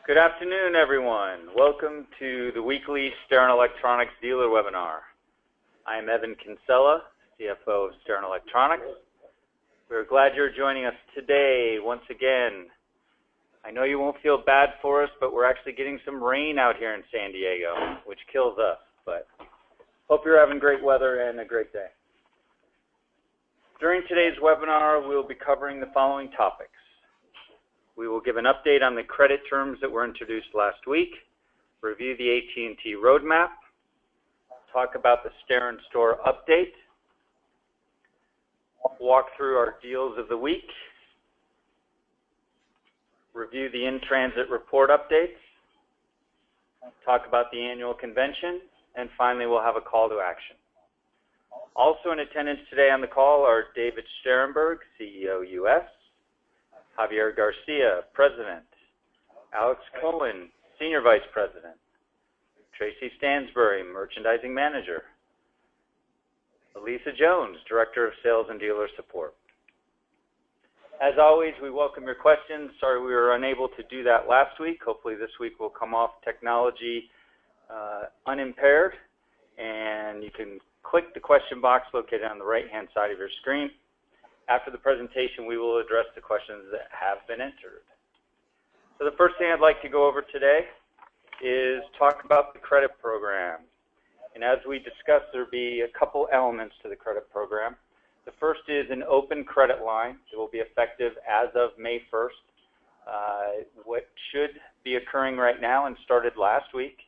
Good afternoon, everyone. Welcome to the weekly Steren Electronics Dealer Webinar. I am Evan Kinsella, CFO of Steren Electronics. We're glad you're joining us today once again. I know you won't feel bad for us, but we're actually getting some rain out here in San Diego, which kills us. But hope you're having great weather and a great day. During today's webinar, we'll be covering the following topics. We will give an update on the credit terms that were introduced last week, review the AT&T roadmap, talk about the Steren store update, walk through our deals of the week, review the in-transit report updates, talk about the annual convention, and finally we'll have a call to action. Also in attendance today on the call are David Sterenberg, CEO US, Javier Garcia, President, Alex Cohen, Senior Vice President, Tracy Stansbury, Merchandising Manager, Elisa Jones, Director of Sales and Dealer Support. As always, we welcome your questions. Sorry we were unable to do that last week. Hopefully this week will come off technology unimpaired, and you can click the question box located on the right-hand side of your screen. After the presentation, we will address the questions that have been entered. So the first thing I'd like to go over today is talk about the credit program. And as we discussed, there'll be a couple elements to the credit program. The first is an open credit line that will be effective as of May 1st. What should be occurring right now and started last week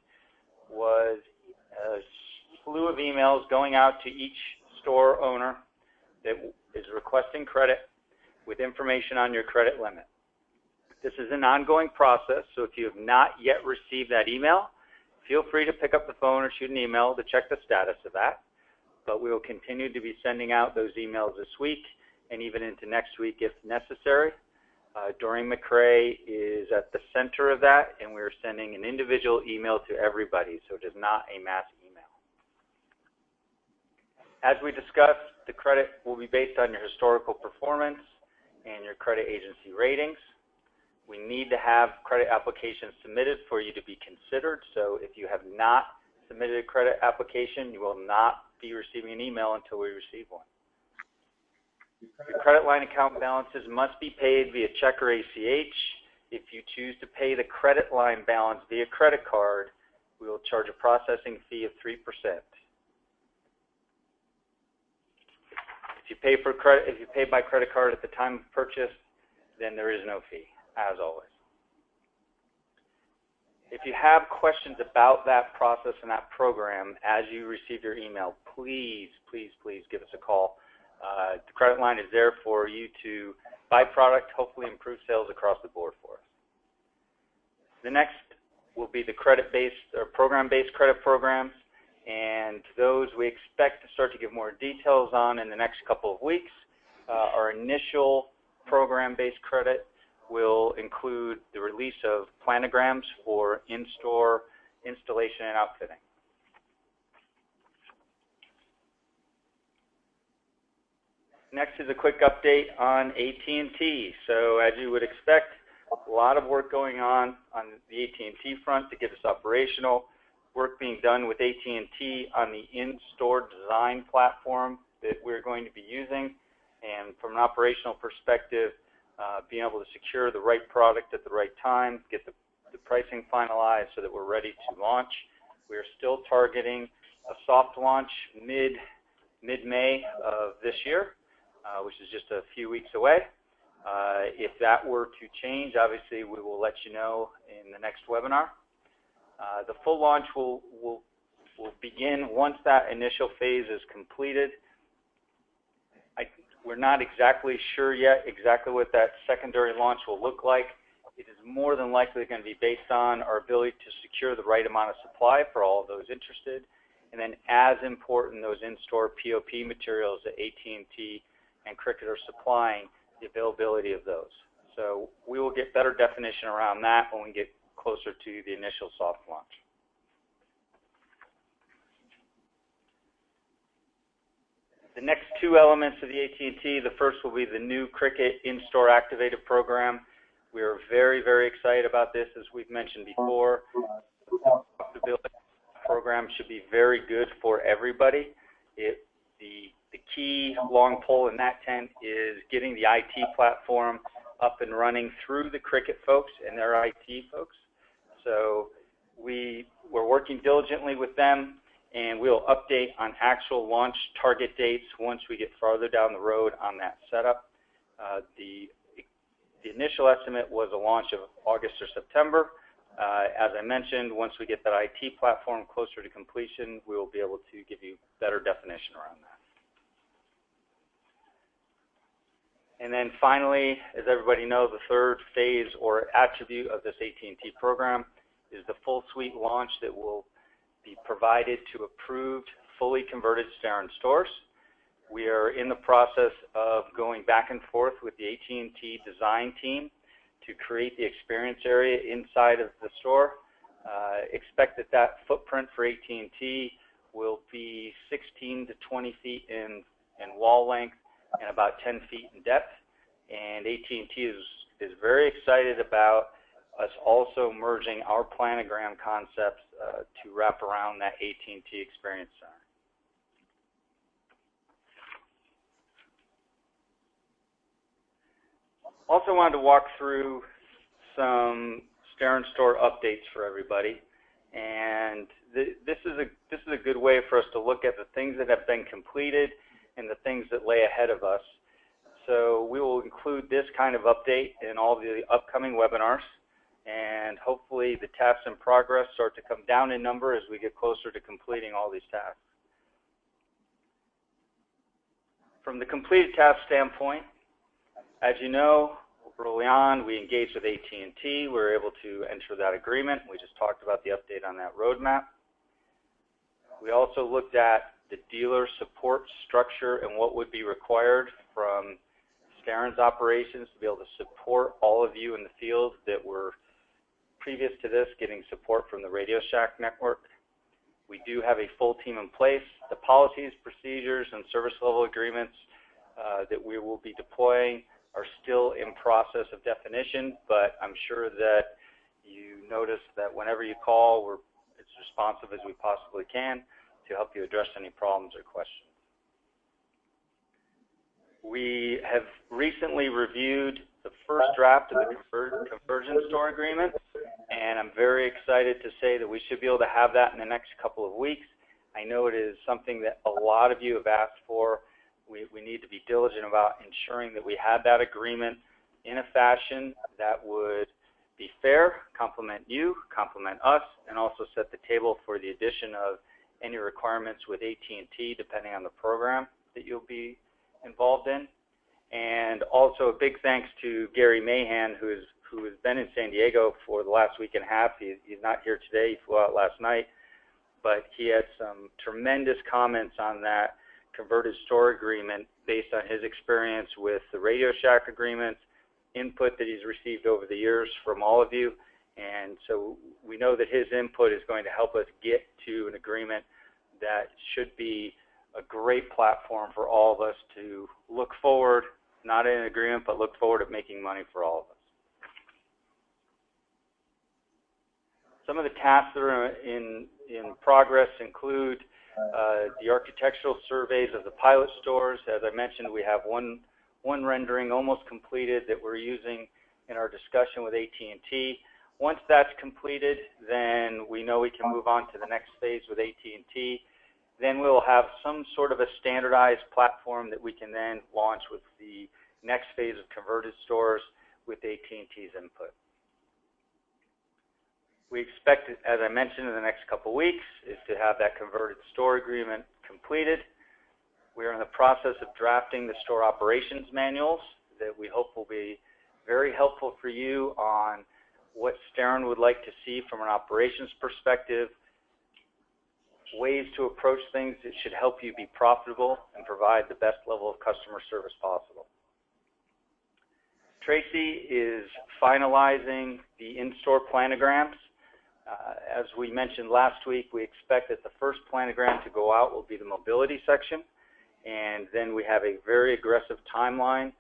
was a slew of emails going out to each store owner that is requesting credit with information on your credit limit. This is an ongoing process, so if you have not yet received that email, feel free to pick up the phone or shoot an email to check the status of that. But we will continue to be sending out those emails this week and even into next week if necessary. Doreen McRae is at the center of that, and we're sending an individual email to everybody, so it is not a mass email. As we discussed, the credit will be based on your historical performance and your credit agency ratings. We need to have credit applications submitted for you to be considered. So if you have not submitted a credit application, you will not be receiving an email until we receive one. Your credit line account balances must be paid via check or ACH. If you choose to pay the credit line balance via credit card, we will charge a processing fee of 3%. If you pay by credit card at the time of purchase, then there is no fee, as always. If you have questions about that process and that program as you receive your email, please, please, please give us a call. The credit line is there for you to buy product, hopefully improve sales across the board for us. The next will be the credit-based or program-based credit programs. And those we expect to start to give more details on in the next couple of weeks. Our initial program-based credit will include the release of planograms for in-store installation and outfitting. Next is a quick update on AT&T. So as you would expect, a lot of work going on the AT&T front to get us operational. Work being done with AT&T on the in-store design platform that we're going to be using, and from an operational perspective, being able to secure the right product at the right time, get the pricing finalized so that we're ready to launch. We are still targeting a soft launch mid-May of this year, which is just a few weeks away. If that were to change, obviously we will let you know in the next webinar. The full launch will begin once that initial phase is completed. We're not exactly sure yet exactly what that secondary launch will look like. It is more than likely going to be based on our ability to secure the right amount of supply for all of those interested, and then as important, those in-store POP materials that AT&T and Cricket are supplying, the availability of those. So we will get better definition around that when we get closer to the initial soft launch. The next two elements of the AT&T, the first will be the new Cricket in-store activated program. We are very, very excited about this. As we've mentioned before, the profitability program should be very good for everybody. The key long pole in that tent is getting the IT platform up and running through the Cricket folks and their IT folks. So we're working diligently with them, and we'll update on actual launch target dates once we get farther down the road on that setup. The initial estimate was a launch of August or September. As I mentioned, once we get that IT platform closer to completion, we will be able to give you better definition around that. And then finally, as everybody knows, the third phase or attribute of this AT&T program is the full suite launch that will be provided to approved, fully converted Steren stores. We are in the process of going back and forth with the AT&T design team to create the experience area inside of the store. Expect that footprint for AT&T will be 16 to 20 feet in wall length and about 10 feet in depth. And AT&T is very excited about us also merging our planogram concepts to wrap around that AT&T Experience Center. Also wanted to walk through some Steren store updates for everybody, and this is a good way for us to look at the things that have been completed and the things that lay ahead of us. So we will include this kind of update in all the upcoming webinars, and hopefully the tasks in progress start to come down in number as we get closer to completing all these tasks. From the completed task standpoint, as you know, early on we engaged with AT&T. We were able to enter that agreement. We just talked about the update on that roadmap. We also looked at the dealer support structure and what would be required from Steren's operations to be able to support all of you in the field that were previous to this getting support from the Radio Shack network. We do have a full team in place. The policies, procedures, and service level agreements that we will be deploying are still in process of definition, but I'm sure that you notice that whenever you call, we're as responsive as we possibly can to help you address any problems or questions. We have recently reviewed the first draft of the conversion store agreement, and I'm very excited to say that we should be able to have that in the next couple of weeks. I know it is something that a lot of you have asked for. We need to be diligent about ensuring that we have that agreement in a fashion that would be fair, complement you, complement us, and also set the table for the addition of any requirements with AT&T depending on the program that you'll be involved in. And also a big thanks to Gary Mahan, who has been in San Diego for the last week and a half. He's not here today. He flew out last night, but he had some tremendous comments on that converted store agreement based on his experience with the Radio Shack agreements, input that he's received over the years from all of you. And so we know that his input is going to help us get to an agreement that should be a great platform for all of us to look forward, not in an agreement, but look forward at making money for all of us. Some of the tasks that are in progress include the architectural surveys of the pilot stores. As I mentioned, we have one rendering almost completed that we're using in our discussion with AT&T. Once that's completed, then we know we can move on to the next phase with AT&T. Then we'll have some sort of a standardized platform that we can then launch with the next phase of converted stores with AT&T's input. We expect, as I mentioned, in the next couple weeks is to have that converted store agreement completed. We are in the process of drafting the store operations manuals that we hope will be very helpful for you on what Steren would like to see from an operations perspective, ways to approach things that should help you be profitable and provide the best level of customer service possible. Tracy is finalizing the in-store planograms. As we mentioned last week, we expect that the first planogram to go out will be the mobility section, and then we have a very aggressive timeline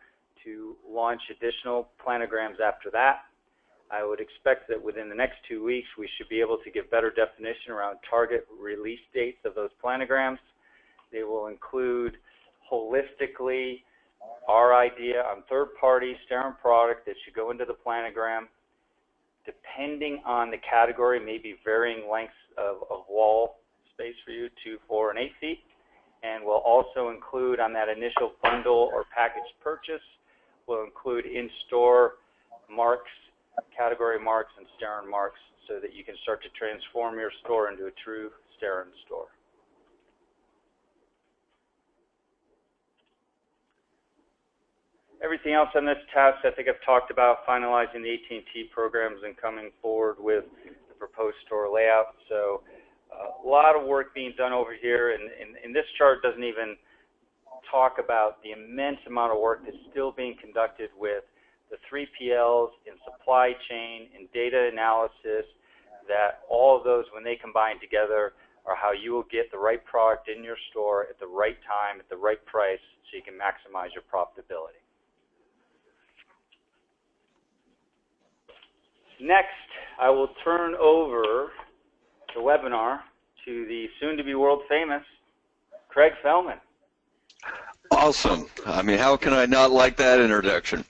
to launch additional planograms after that. I would expect that within the next 2 weeks we should be able to give better definition around target release dates of those planograms. They will include holistically our idea on third-party Steren product that should go into the planogram. Depending on the category, maybe varying lengths of wall space for you, 2, 4, and 8 feet. And we'll also include on that initial bundle or package purchase, we'll include in-store marks, category marks, and Steren marks so that you can start to transform your store into a true Steren store. Everything else on this task, I think I've talked about, finalizing the AT&T programs and coming forward with the proposed store layout. So a lot of work being done over here, and this chart doesn't even talk about the immense amount of work that's still being conducted with the 3PLs in supply chain, in data analysis, that all of those, when they combine together, are how you will get the right product in your store at the right time, at the right price, so you can maximize your profitability. Next, I will turn over the webinar to the soon-to-be world-famous Craig Feldman. Awesome. I mean, how can I not like that introduction?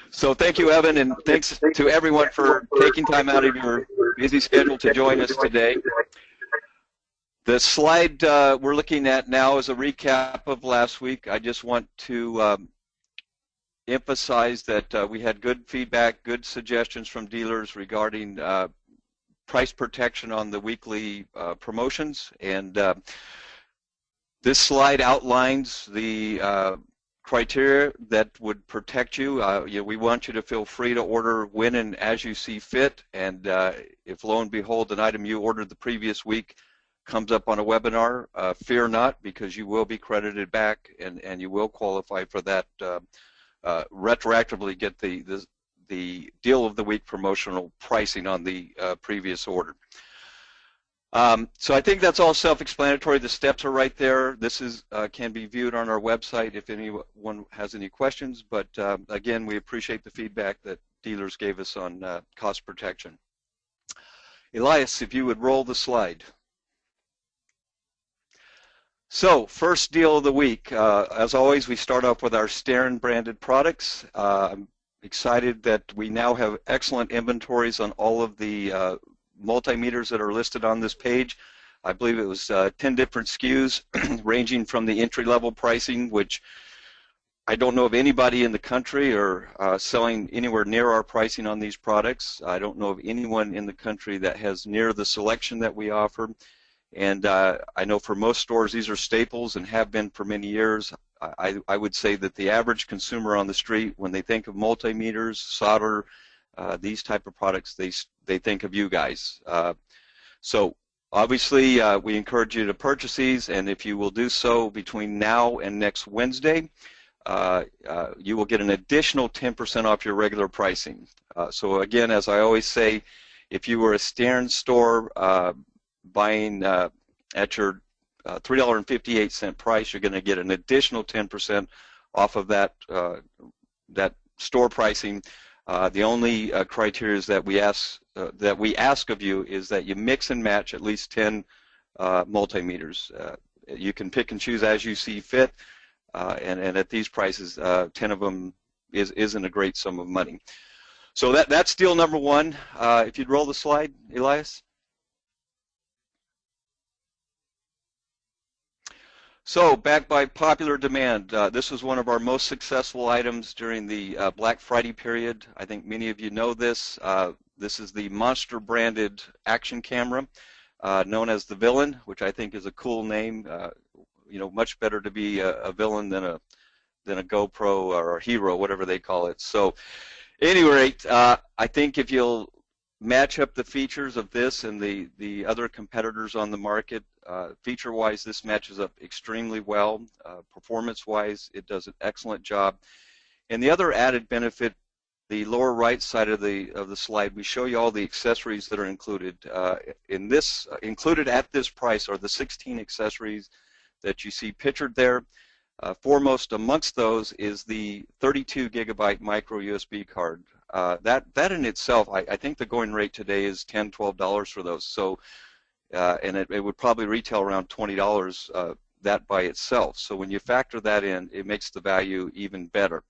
So thank you, Evan, and thanks to everyone for taking time out of your busy schedule to join us today. The slide we're looking at now is a recap of last week. I just want to emphasize that we had good feedback, good suggestions from dealers regarding price protection on the weekly promotions, and this slide outlines the criteria that would protect you. We want you to feel free to order when and as you see fit, and if lo and behold an item you ordered the previous week comes up on a webinar, fear not, because you will be credited back and you will qualify for that retroactively get the deal of the week promotional pricing on the previous order. So I think that's all self-explanatory. The steps are right there. This is can be viewed on our website if anyone has any questions, but again, we appreciate the feedback that dealers gave us on cost protection. Elias, if you would roll the slide. So, first deal of the week. As always, we start off with our Steren branded products. I'm excited that we now have excellent inventories on all of the multimeters that are listed on this page. I believe it was 10 different SKUs ranging from the entry-level pricing, which I don't know of anybody in the country or selling anywhere near our pricing on these products. I don't know of anyone in the country that has near the selection that we offer. And I know for most stores these are staples and have been for many years. I would say that the average consumer on the street, when they think of multimeters, solder, these type of products, they think of you guys. So obviously we encourage you to purchase these, and if you will do so between now and next Wednesday, you will get an additional 10% off your regular pricing. So again, as I always say, if you were a Steren store buying at your $3.58 price, you're going to get an additional 10% off of that that store pricing. The only criteria that we ask of you is that you mix and match at least 10 multimeters. You can pick and choose as you see fit, and at these prices, 10 of them isn't a great sum of money. So that's deal number one. If you'd roll the slide, Elias. So, back by popular demand, this was one of our most successful items during the Black Friday period. I think many of you know this. This is the Monster branded action camera, known as the Villain, which I think is a cool name. You know, much better to be a villain than a GoPro or a hero, whatever they call it. So, at any rate, I think if you'll match up the features of this and the other competitors on the market, feature-wise, this matches up extremely well. Performance-wise, it does an excellent job. And the other added benefit, the lower right side of the slide, we show you all the accessories that are included. Included at this price are the 16 accessories that you see pictured there. Foremost amongst those is the 32 gigabyte micro USB card. That in itself, I think the going rate today is $10, $12 for those. So, and it would probably retail around $20 that by itself. So when you factor that in, it makes the value even better.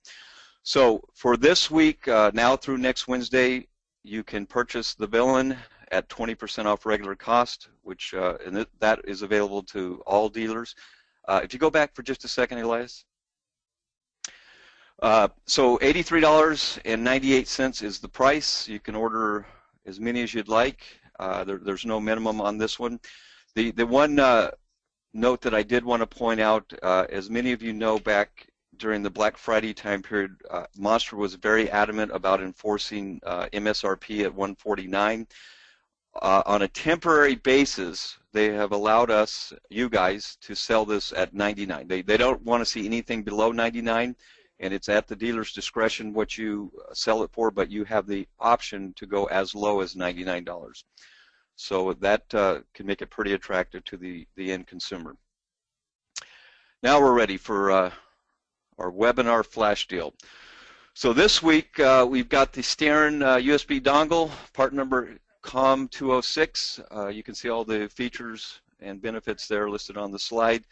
So for this week, now through next Wednesday, you can purchase the villain at 20% off regular cost, which and that is available to all dealers. If you go back for just a second, Elias. So $83.98 is the price. You can order as many as you'd like. There's no minimum on this one. The one note that I did want to point out, as many of you know, back during the Black Friday time period, Monster was very adamant about enforcing MSRP at $149. On a temporary basis, they have allowed us, you guys, to sell this at $99. They don't want to see anything below $99, and it's at the dealer's discretion what you sell it for, but you have the option to go as low as $99. So that can make it pretty attractive to the end consumer. Now we're ready for our webinar flash deal. So this week we've got the Steren USB dongle, part number COM206. You can see all the features and benefits there listed on the slide.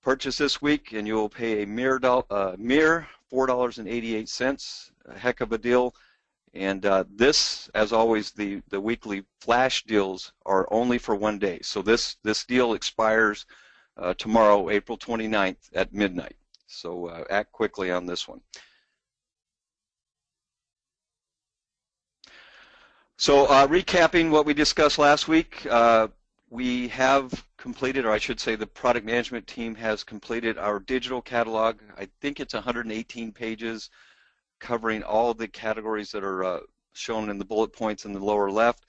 Purchase this week and you will pay a mere $4.88. A heck of a deal. And this, as always, the weekly flash deals are only for 1 day. So this deal expires tomorrow, April 29th at midnight. So act quickly on this one. So recapping what we discussed last week, we have completed, or I should say the product management team has completed our digital catalog. I think it's 118 pages covering all the categories that are shown in the bullet points in the lower left.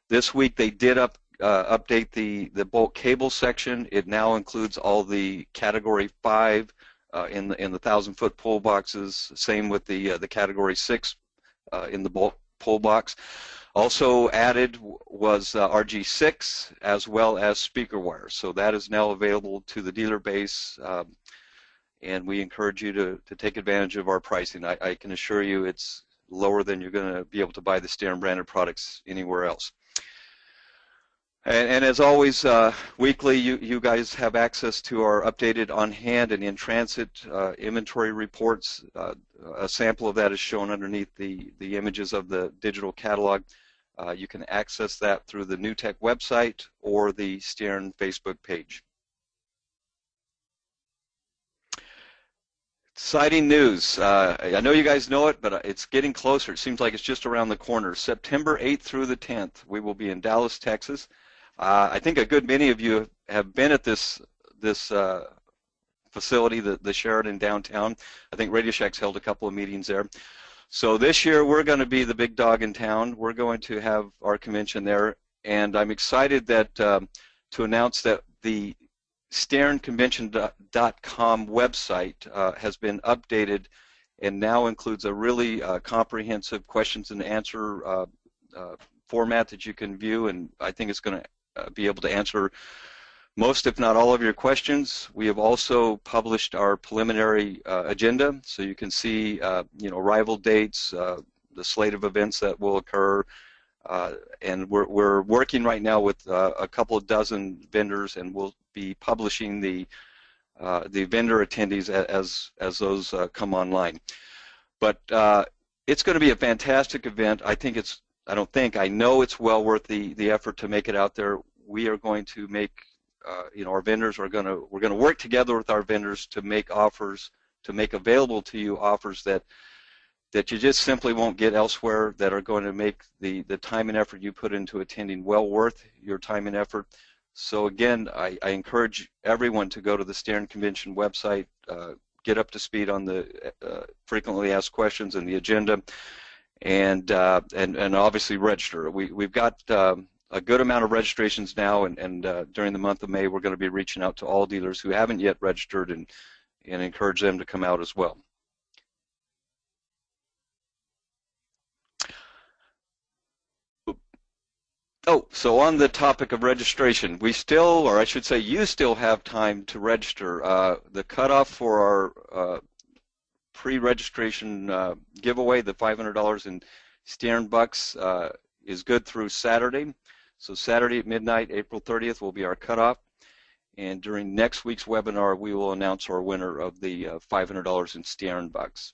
This week they did update the bulk cable section. It now includes all the category 5 in the 1,000-foot pull boxes. Same with the category 6 in the bulk pull box. Also added was RG6 as well as speaker wire. So that is now available to the dealer base, and we encourage you to take advantage of our pricing. I can assure you it's lower than you're going to be able to buy the Steren branded products anywhere else. And as always, weekly, you guys have access to our updated on-hand and in-transit inventory reports. A sample of that is shown underneath the images of the digital catalog. You can access that through the NewTek website or the Steren Facebook page. Exciting news. I know you guys know it, but it's getting closer. It seems like it's just around the corner. September 8th through the 10th, we will be in Dallas, Texas. I think a good many of you have been at this facility, the Sheraton downtown. I think Radio Shack's held a couple of meetings there. So this year we're going to be the big dog in town. We're going to have our convention there, and I'm excited that to announce that the SterenConvention.com website has been updated and now includes a really comprehensive questions and answer format that you can view, and I think it's going to be able to answer most, if not all, of your questions. We have also published our preliminary agenda, so you can see arrival dates, the slate of events that will occur, and we're working right now with a couple of dozen vendors, and we'll be publishing the vendor attendees as those come online. But it's going to be a fantastic event. I know it's well worth the effort to make it out there. We are going to make our vendors we're going to work together with our vendors to make offers, to make available to you offers that you just simply won't get elsewhere, that are going to make the time and effort you put into attending well worth your time and effort. So again, I encourage everyone to go to the Steren Convention website, get up to speed on the frequently asked questions and the agenda, and obviously register. We've got a good amount of registrations now, and during the month of May we're going to be reaching out to all dealers who haven't yet registered and encourage them to come out as well. Oh, so on the topic of registration, we still, or I should say you still have time to register. The cutoff for our pre-registration giveaway, the $500 in Steren bucks, is good through Saturday. So Saturday at midnight, April 30th, will be our cutoff. And during next week's webinar, we will announce our winner of the $500 in Steren bucks.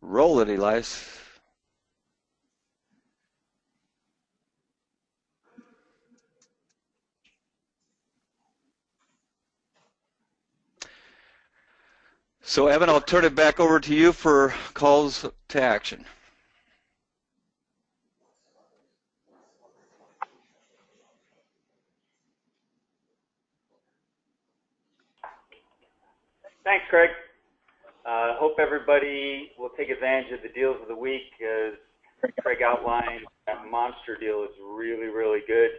Roll it, Elias. So, Evan, I'll turn it back over to you for calls to action. Thanks, Craig. Hope everybody will take advantage of the deals of the week. As Craig outlined, that monster deal is really, really good.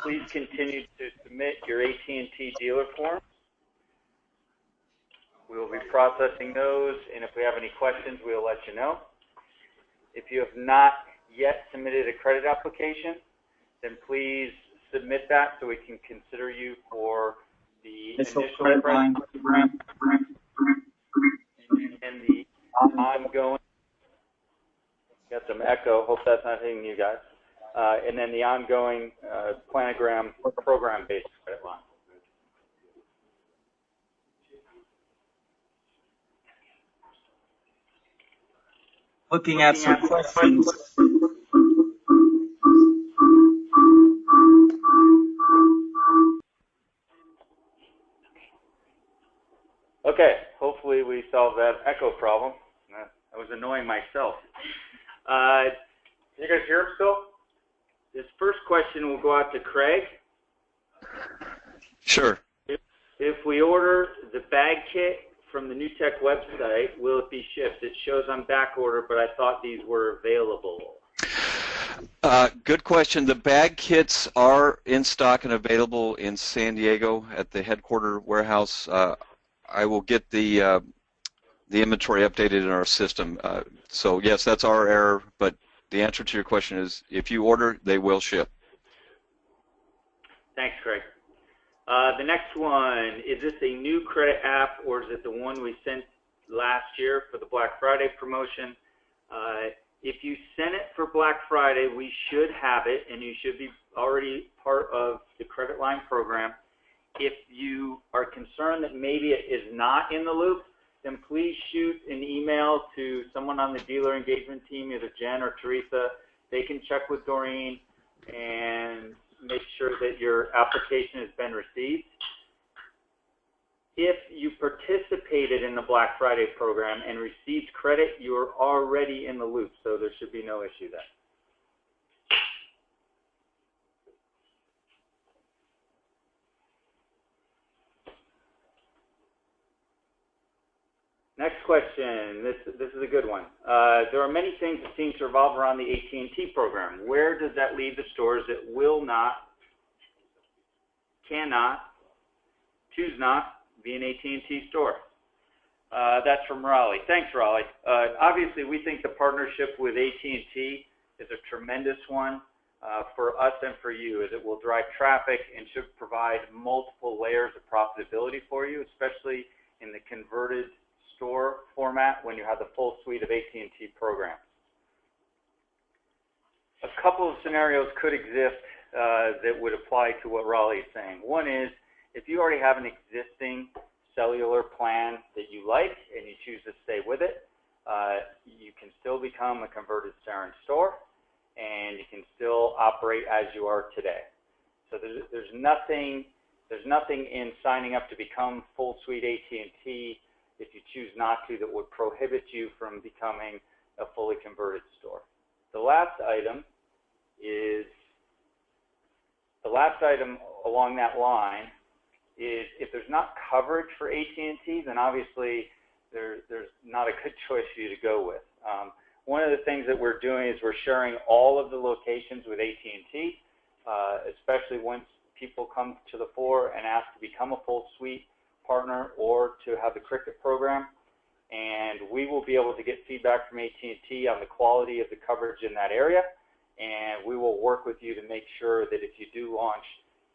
Please continue to submit your AT&T dealer forms. We will be processing those, and if we have any questions, we'll let you know. If you have not yet submitted a credit application, then please submit that so we can consider you for the initial credit line and the ongoing. Got some echo. Hope that's not hitting you guys. And then the ongoing planogram program-based credit line. Looking at some questions. Okay, hopefully we solved that echo problem. I was annoying myself. Can you guys hear him still? This first question will go out to Craig. Sure. If we order the bag kit from the NewTek website, will it be shipped? It shows on back order, but I thought these were available. Good question. The bag kits are in stock and available in San Diego at the headquarter warehouse. I will get the inventory updated in our system. So yes, that's our error, but the answer to your question is if you order, they will ship. Thanks, Craig. The next one, is this a new credit app or is it the one we sent last year for the Black Friday promotion? If you sent it for Black Friday, we should have it and you should be already part of the credit line program. If you are concerned that maybe it is not in the loop, then please shoot an email to someone on the dealer engagement team, either Jen or Teresa. They can check with Doreen and make sure that your application has been received. If you participated in the Black Friday program and received credit, you are already in the loop, so there should be no issue there. Next question. This is a good one. There are many things that seem to revolve around the AT&T program. Where does that leave the stores that will not, cannot, choose not be an AT&T store? That's from Raleigh. Thanks, Raleigh. Obviously, we think the partnership with AT&T is a tremendous one for us and for you, as it will drive traffic and should provide multiple layers of profitability for you, especially in the converted store format when you have the full suite of AT&T programs. A couple of scenarios could exist that would apply to what Raleigh is saying. One is, if you already have an existing cellular plan that you like and you choose to stay with it, you can still become a converted Steren store and you can still operate as you are today. So there's nothing in signing up to become full suite AT&T if you choose not to that would prohibit you from becoming a fully converted store. The last item along that line is if there's not coverage for AT&T, then obviously there's not a good choice for you to go with. One of the things that we're doing is we're sharing all of the locations with AT&T, especially once people come to the fore and ask to become a full suite partner or to have the Cricket program. And we will be able to get feedback from AT&T on the quality of the coverage in that area, and we will work with you to make sure that if you do launch,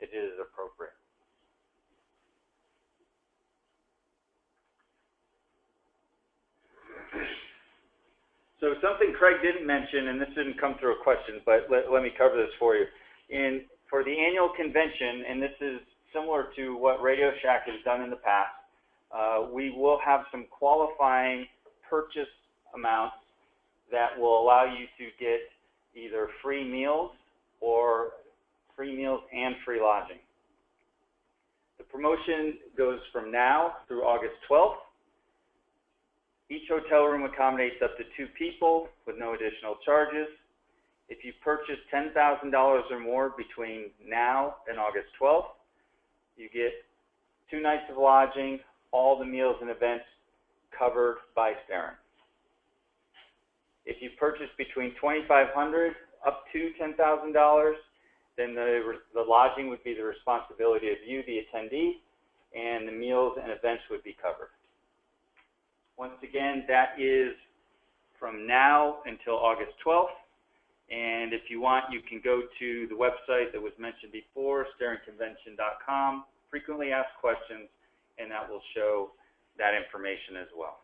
it is appropriate. So something Craig didn't mention, and this didn't come through a question, but let me cover this for you. For the annual convention, and this is similar to what Radio Shack has done in the past, we will have some qualifying purchase amounts that will allow you to get either free meals or free meals and free lodging. The promotion goes from now through August 12th. Each hotel room accommodates up to 2 people with no additional charges. If you purchase $10,000 or more between now and August 12th, you get 2 nights of lodging, all the meals and events covered by Steren. If you purchase between $2,500 up to $10,000, then the lodging would be the responsibility of you, the attendee, and the meals and events would be covered. Once again, that is from now until August 12th. And if you want, you can go to the website that was mentioned before, sterenconvention.com, frequently asked questions, and that will show that information as well.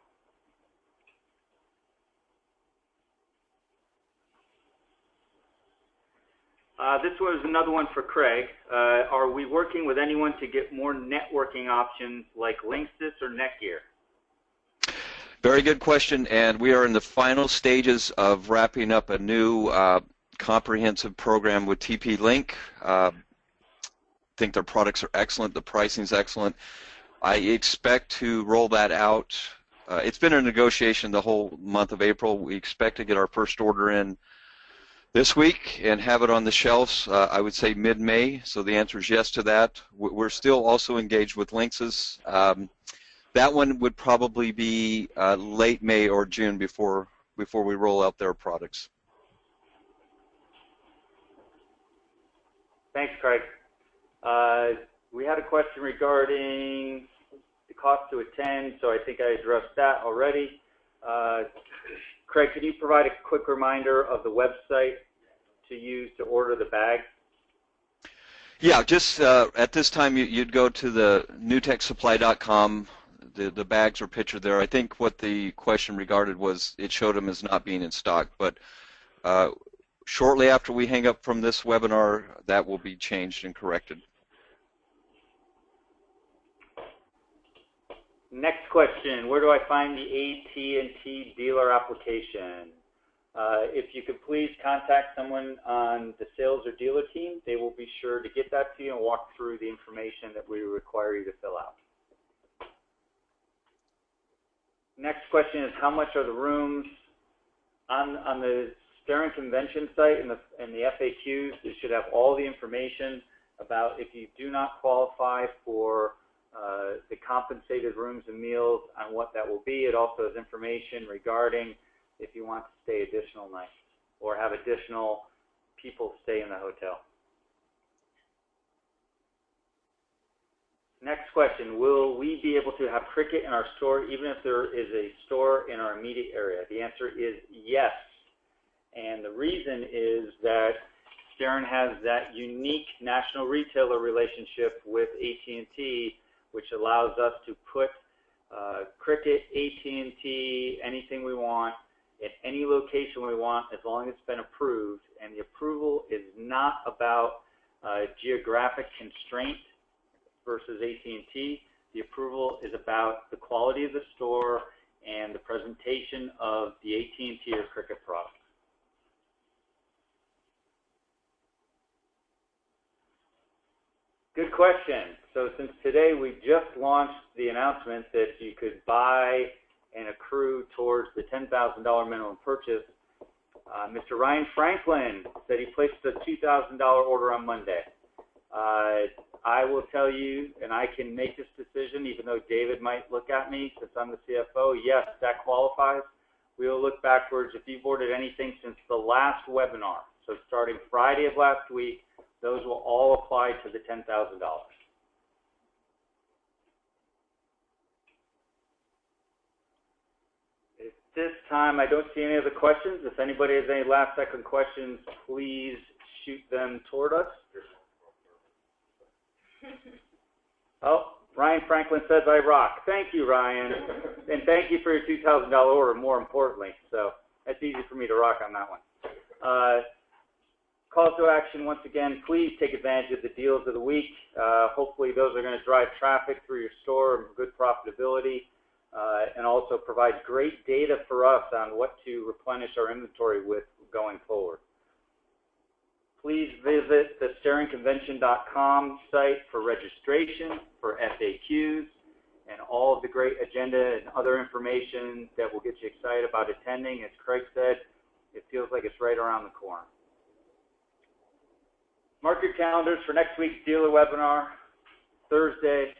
This was another one for Craig. Are we working with anyone to get more networking options like Linksys or Netgear? Very good question, and we are in the final stages of wrapping up a new comprehensive program with TP-Link. I think their products are excellent. The pricing is excellent. I expect to roll that out. It's been a negotiation the whole month of April. We expect to get our first order in this week and have it on the shelves, I would say mid-May. So the answer is yes to that. We're still also engaged with Linksys. That one would probably be late May or June before we roll out their products. Thanks, Craig. We had a question regarding the cost to attend, so I think I addressed that already. Craig, could you provide a quick reminder of the website to use to order the bag? Yeah, just at this time you'd go to the newtechsupply.com. The bags are pictured there. I think what the question regarded was it showed them as not being in stock, but shortly after we hang up from this webinar, that will be changed and corrected. Next question, where do I find the AT&T dealer application? If you could please contact someone on the sales or dealer team, they will be sure to get that to you and walk through the information that we require you to fill out. Next question is, how much are the rooms? On the Steren Convention site and the FAQs, it should have all the information about if you do not qualify for the compensated rooms and meals on what that will be. It also has information regarding if you want to stay additional nights or have additional people stay in the hotel. Next question, will we be able to have cricket in our store even if there is a store in our immediate area? The answer is yes. And the reason is that Steren has that unique national retailer relationship with AT&T, which allows us to put cricket, AT&T, anything we want, at any location we want, as long as it's been approved. And the approval is not about geographic constraint versus AT&T. The approval is about the quality of the store and the presentation of the AT&T or cricket product. Good question. So since today we just launched the announcement that you could buy and accrue towards the $10,000 minimum purchase, Mr. Ryan Franklin said he placed a $2,000 order on Monday. I will tell you, and I can make this decision even though David might look at me since I'm the CFO, yes, that qualifies. We will look backwards. If you've ordered anything since the last webinar, so starting Friday of last week, those will all apply to the $10,000. At this time, I don't see any other questions. If anybody has any last-second questions, please shoot them toward us. Oh, Ryan Franklin says I rock. Thank you, Ryan. And thank you for your $2,000 order, more importantly. So That's easy for me to rock on that one. Call to action, once again, please take advantage of the deals of the week. Hopefully those are going to drive traffic through your store and good profitability, and also provide great data for us on what to replenish our inventory with going forward. Please visit the SterenConvention.com site for registration, for FAQs, and all of the great agenda and other information that will get you excited about attending. As Craig said, it feels like it's right around the corner. Mark your calendars for next week's dealer webinar, Thursday,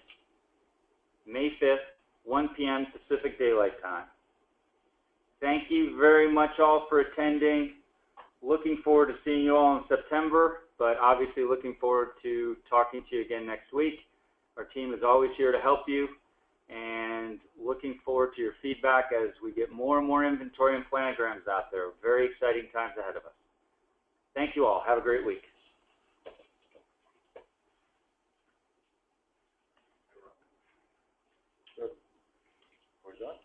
May 5th, 1 p.m. Pacific Daylight Time. Thank you very much all for attending. Looking forward to seeing you all in September, but obviously looking forward to talking to you again next week. Our team is always here to help you, and looking forward to your feedback as we get more and more inventory and planograms out there. Very exciting times ahead of us. Thank you all. Have a great week. We're done.